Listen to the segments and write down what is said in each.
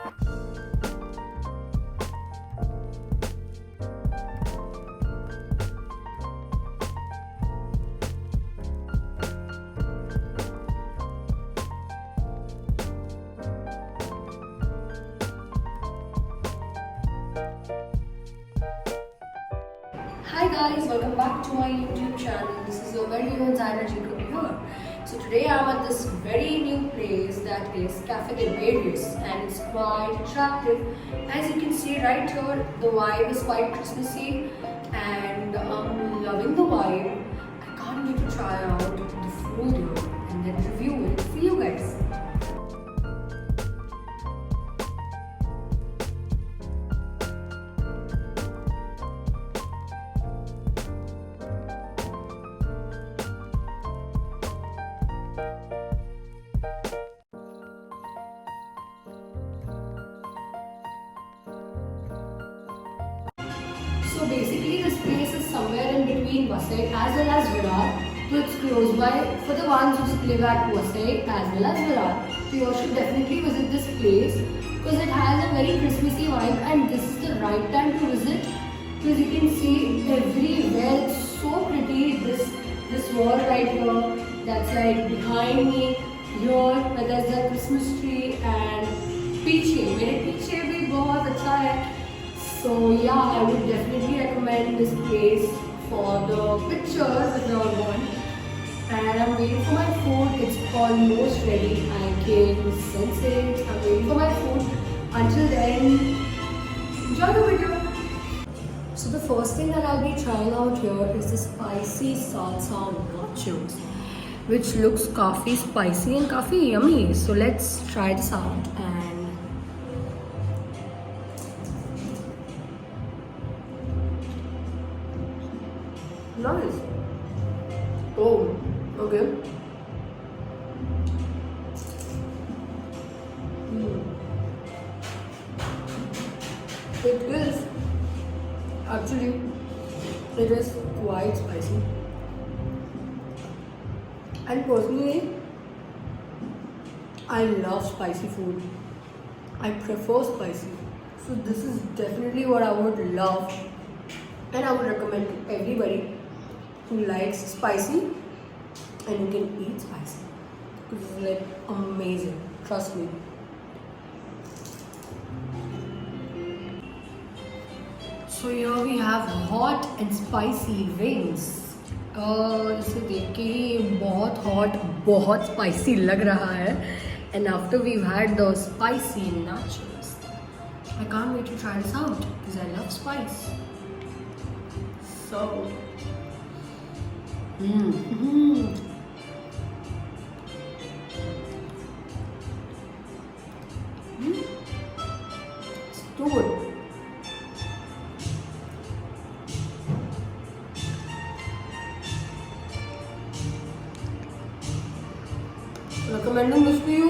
Hi guys, welcome back to my YouTube channel. This is your very own Zaira Jacob here. So today I'm at this very new place that is Cafe de Barrios, and it's quite attractive. As you can see right here, the vibe is quite Christmassy and I'm loving the vibe. I can't wait to try out the food here and then review it for you guys. So basically this place is somewhere in between Vasai as well as Virar. So it's close by for the ones who live at Vasai as well as Virar. So you should definitely visit this place because it has a very Christmassy vibe, and this is the right time to visit because you can see everywhere. It's so pretty. This wall right here, that's like behind me here, where there's a Christmas tree, and पीछे मेरे पीछे भी बहुत अच्छा है. So yeah, I would definitely recommend this place for the pictures if you all want. And I'm waiting for my food. It's almost ready. I can sense it. I'm waiting for my food. Until then, enjoy the video. So the first thing that I'll be trying out here is the spicy salsa nachos, which looks काफी spicy and काफी yummy. So let's try this out. And nice. Oh, okay. It is actually, it is quite spicy. And personally, I love spicy food. I prefer spicy. So this is definitely what I would love, and I would recommend to everybody who likes spicy and you can eat spicy, because it's like amazing, trust me. So here we have hot and spicy wings. इसे देख के ही बहुत hot, बहुत spicy लग रहा है. And after we've had the spicy nachos, I can't wait to try this out because I love spice. So it's too good. Recommending this to you.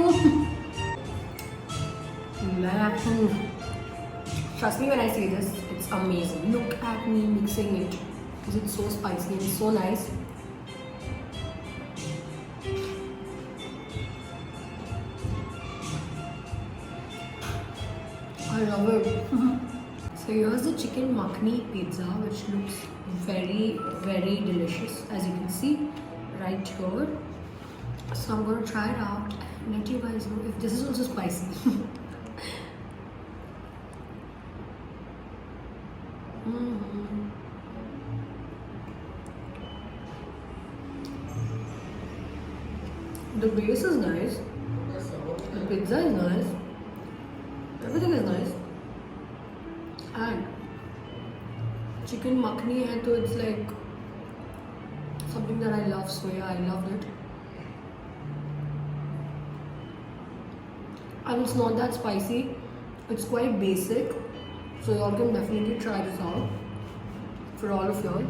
Trust me when I say this, it's amazing. Look at me mixing it because it's so spicy and so nice. I love it. So here's the chicken makhni pizza, which looks very, very delicious, as you can see right here. So I'm gonna try it out and let you guys know if this is also spicy. The base is nice, the pizza is nice, everything is nice, and chicken makhni hai, so it's like something that I love, so yeah, I loved it. And it's not that spicy, it's quite basic, so y'all can definitely try this out. For all of y'all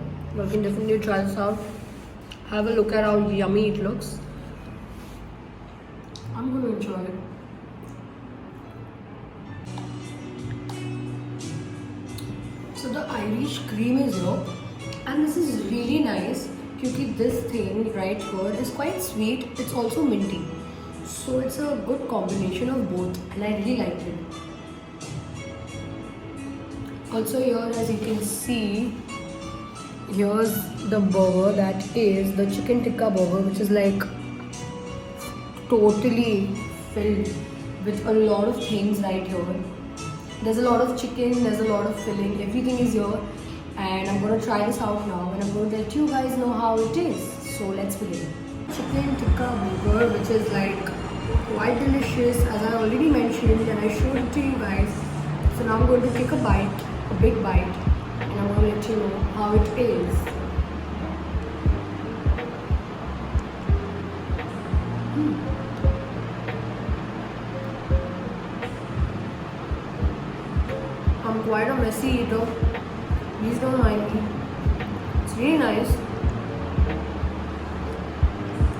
can definitely try this out. Have a look at how yummy it looks. I'm going to enjoy it. So the Irish cream is here, and this is really nice because this thing right here is quite sweet. It's also minty, so it's a good combination of both, and I really liked it. Also here, as you can see, here's the burger, that is the chicken tikka burger, which is like totally filled with a lot of things right here. There's a lot of chicken, there's a lot of filling, everything is here, and I'm going to try this out now and I'm going to let you guys know how it is. So let's begin. Chicken tikka burger, which is like quite delicious, as I already mentioned and I showed it to you guys. So now I'm going to take a bite, a big bite, and I'm going to let you know how it is. I'm quite a messy eater, please don't mind me. It's really nice.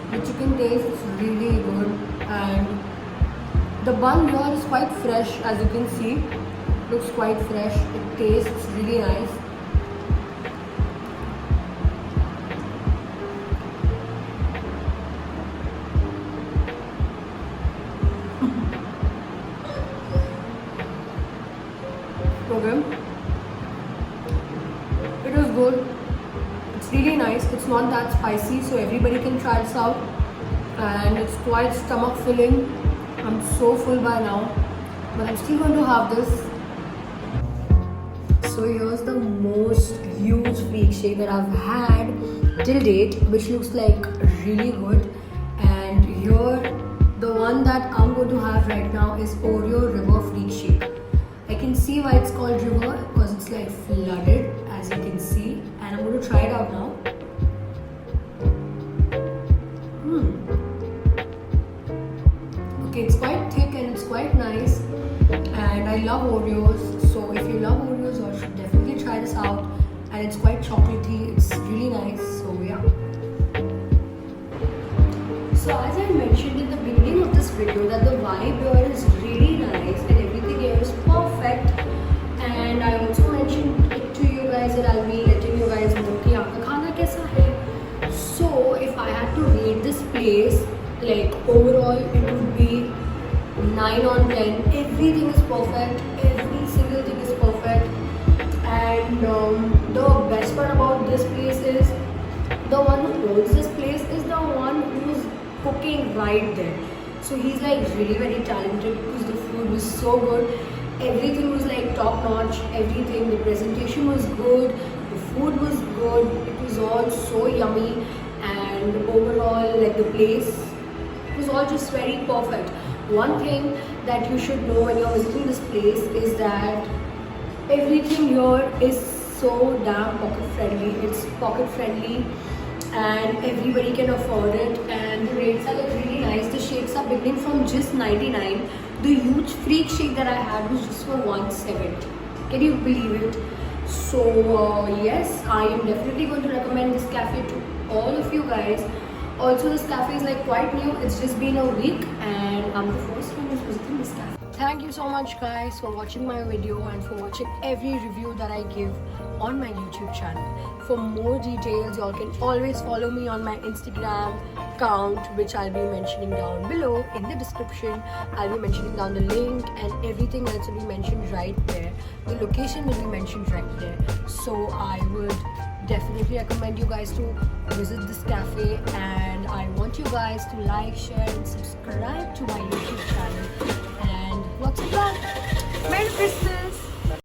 The chicken tastes really good, and the bun here is quite fresh, as you can see. Looks quite fresh. It tastes really nice. Okay. It is good. It's really nice. It's not that spicy, so everybody can try this out. And it's quite stomach filling. I'm so full by now, but I'm still going to have this. So here's the most huge freak shake that I've had till date, which looks like really good. And here, the one that I'm going to have right now is Oreo River Freak Shake. I can see why it's called river, because it's like flooded, as you can see, and I'm going to try it out now. Okay, it's quite thick and it's quite nice, and I love Oreos, so if you love Oreos, you should definitely try this out. And it's quite chocolatey, it's really nice, so yeah. So as I mentioned in the beginning of this video, that the vibe here is really nice and everything here is perfect. And I also mentioned it to you guys that I'll be letting you guys know कि यहाँ का खाना कैसा है. So if I had to rate this place, like overall it would be 9 on 10. Everything is perfect, every single thing is perfect. And the best part about this place is the one who owns this place is the one who's cooking right there. So he's like really very talented, because the food was so good. Everything was like top notch, everything. The presentation was good, the food was good, it was all so yummy, and overall like the place, it was all just very perfect. One thing that you should know when you're visiting this place is that everything here is so damn pocket friendly. It's pocket friendly and everybody can afford it, and the rates are like really nice. The shakes are beginning from just 99. The huge freak shake that I had was just for 170. Can you believe it? So yes, I am definitely going to recommend this cafe to all of you guys. Also, this cafe is like quite new. It's just been a week and I'm the first one who's visiting this cafe. Thank you so much guys for watching my video and for watching every review that I give on my YouTube channel. For more details, y'all can always follow me on my Instagram account, which I'll be mentioning down below in the description. I'll be mentioning down the link, and everything else will be mentioned right there. The location will be mentioned right there. So I would definitely recommend you guys to visit this cafe, and I want you guys to like, share and subscribe to my YouTube channel. And lots of love.